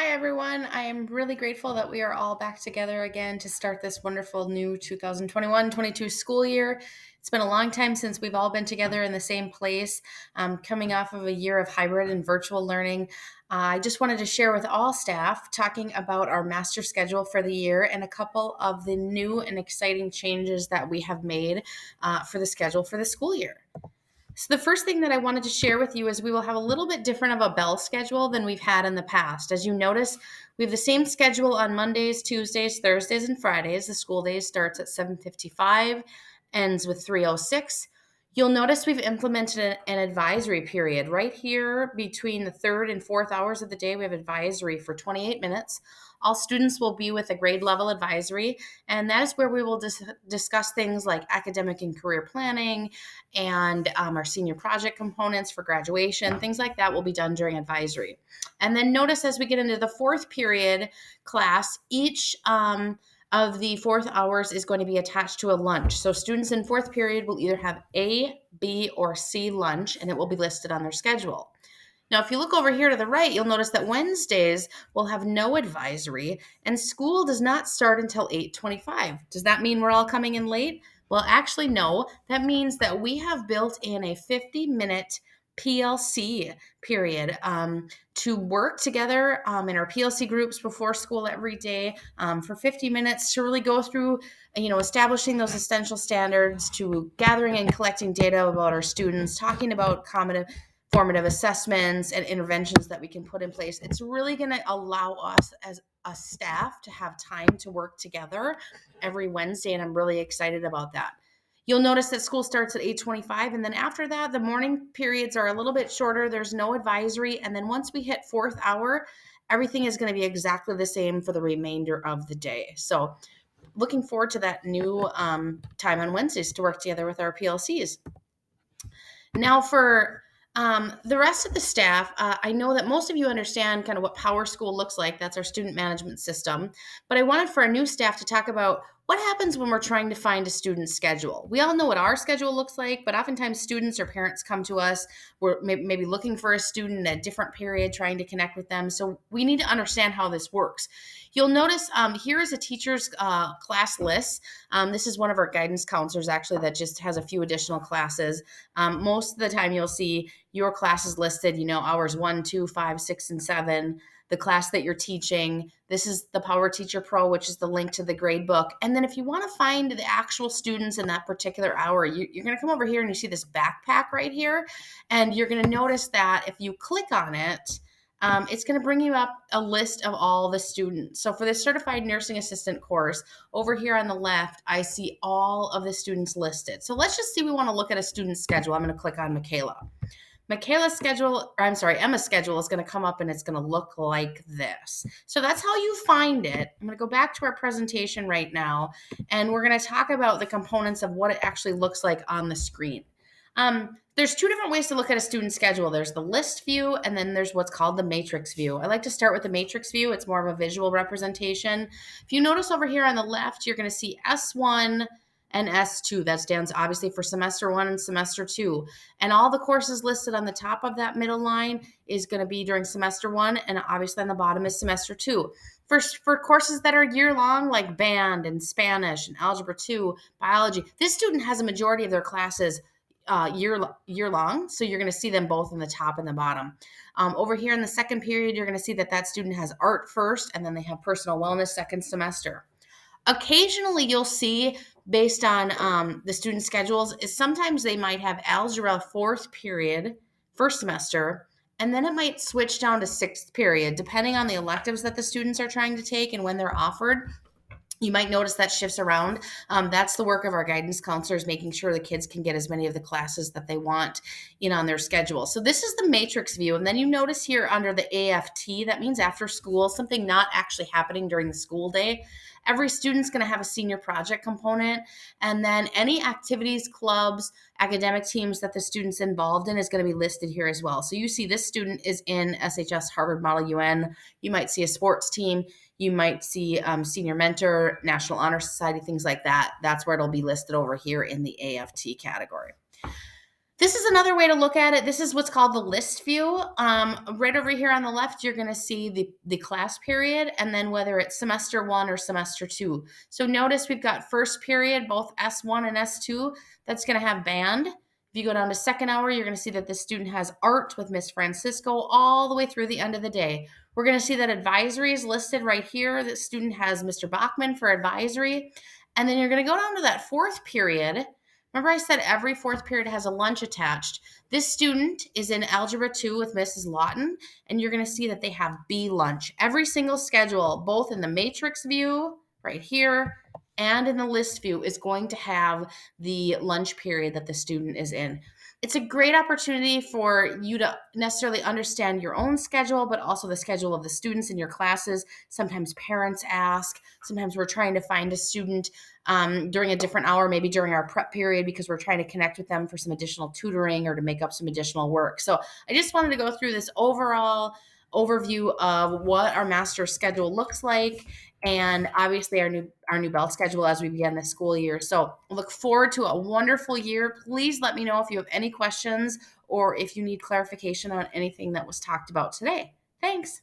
Hi, everyone. I am really grateful that we are all back together again to start this wonderful new 2021-22 school year. It's been a long time since we've all been together in the same place, coming off of a year of hybrid and virtual learning. I just wanted to share with all staff talking about our master schedule for the year and a couple of the new and exciting changes that we have made for the schedule for the school year. So the first thing that I wanted to share with you is we will have a little bit different of a bell schedule than we've had in the past. As you notice, we have the same schedule on Mondays, Tuesdays, Thursdays, and Fridays. The school day starts at 7:55, ends with 3:06. You'll notice we've implemented an advisory period right here between the third and fourth hours of the day. We have advisory for 28 minutes. All students will be with a grade level advisory, and that is where we will discuss things like academic and career planning, and our senior project components for graduation, things like that will be done during advisory. And then notice as we get into the fourth period class, each of the fourth hours is going to be attached to a lunch. So students in fourth period will either have A, B, or C lunch, and it will be listed on their schedule. Now, if you look over here to the right, you'll notice that Wednesdays will have no advisory and school does not start until 8:25. Does that mean we're all coming in late? Well, actually, no. That means that we have built in a 50-minute PLC period to work together in our PLC groups before school every day for 50 minutes to really go through, establishing those essential standards, to gathering and collecting data about our students, talking about formative assessments and interventions that we can put in place. It's really going to allow us as a staff to have time to work together every Wednesday, and I'm really excited about that. You'll notice that school starts at 8:25, and then after that, the morning periods are a little bit shorter. There's no advisory, and then once we hit fourth hour, everything is going to be exactly the same for the remainder of the day. So looking forward to that new time on Wednesdays to work together with our PLCs. Now, for the rest of the staff, I know that most of you understand kind of what Power School looks like. That's our student management system. But I wanted for our new staff to talk about what happens when we're trying to find a student's schedule. We all know what our schedule looks like, but oftentimes students or parents come to us. We're maybe looking for a student at a different period, trying to connect with them. So we need to understand how this works. You'll notice here is a teacher's class list. This is one of our guidance counselors, actually, that just has a few additional classes. Most of the time, you'll see your classes listed, hours 1, 2, 5, 6, and 7, the class that you're teaching. This is the Power Teacher Pro, which is the link to the grade book. And then if you want to find the actual students in that particular hour, you're going to come over here and you see this backpack right here. And you're going to notice that if you click on it, it's going to bring you up a list of all the students. So for the Certified Nursing Assistant course, over here on the left, I see all of the students listed. So let's just see, we want to look at a student's schedule. I'm going to click on Michaela. Emma's schedule is going to come up and it's going to look like this. So that's how you find it. I'm going to go back to our presentation right now, and we're going to talk about the components of what it actually looks like on the screen. There's two different ways to look at a student schedule. There's the list view, and then there's what's called the matrix view. I like to start with the matrix view. It's more of a visual representation. If you notice over here on the left, you're going to see S1 and S2. That stands obviously for semester 1 and semester 2. And all the courses listed on the top of that middle line is going to be during semester 1, and obviously on the bottom is semester 2. For courses that are year long, like band and Spanish and algebra 2, biology, this student has a majority of their classes year long, so you're going to see them both in the top and the bottom. Over here in the second period, you're going to see that student has art first, and then they have personal wellness second semester. Occasionally, you'll see, based on the student schedules, is sometimes they might have algebra fourth period, first semester, and then it might switch down to sixth period, depending on the electives that the students are trying to take and when they're offered. You might notice that shifts around. That's the work of our guidance counselors, making sure the kids can get as many of the classes that they want in on their schedule. So this is the matrix view. And then you notice here under the AFT, that means after school, something not actually happening during the school day. Every student's going to have a senior project component. And then any activities, clubs, academic teams that the student's involved in is going to be listed here as well. So you see this student is in SHS Harvard Model UN. You might see a sports team. You might see senior mentor, National Honor Society, things like that. That's where it'll be listed over here in the AFT category. This is another way to look at it. This is what's called the list view. Right over here on the left, you're going to see the class period and then whether it's semester 1 or semester 2. So notice we've got first period, both S1 and S2, that's going to have band. If you go down to second hour, you're going to see that the student has art with Miss Francisco all the way through the end of the day. We're going to see that advisory is listed right here. The student has Mr. Bachman for advisory. And then you're going to go down to that fourth period. Remember I said every fourth period has a lunch attached. This student is in Algebra 2 with Mrs. Lawton, and you're going to see that they have B lunch. Every single schedule, both in the matrix view right here and in the list view, is going to have the lunch period that the student is in. It's a great opportunity for you to necessarily understand your own schedule, but also the schedule of the students in your classes. Sometimes parents ask. Sometimes we're trying to find a student during a different hour, maybe during our prep period, because we're trying to connect with them for some additional tutoring or to make up some additional work. So I just wanted to go through this overall overview of what our master schedule looks like, and obviously our new bell schedule as we begin the school year. So look forward to a wonderful year. Please let me know if you have any questions or if you need clarification on anything that was talked about today. Thanks.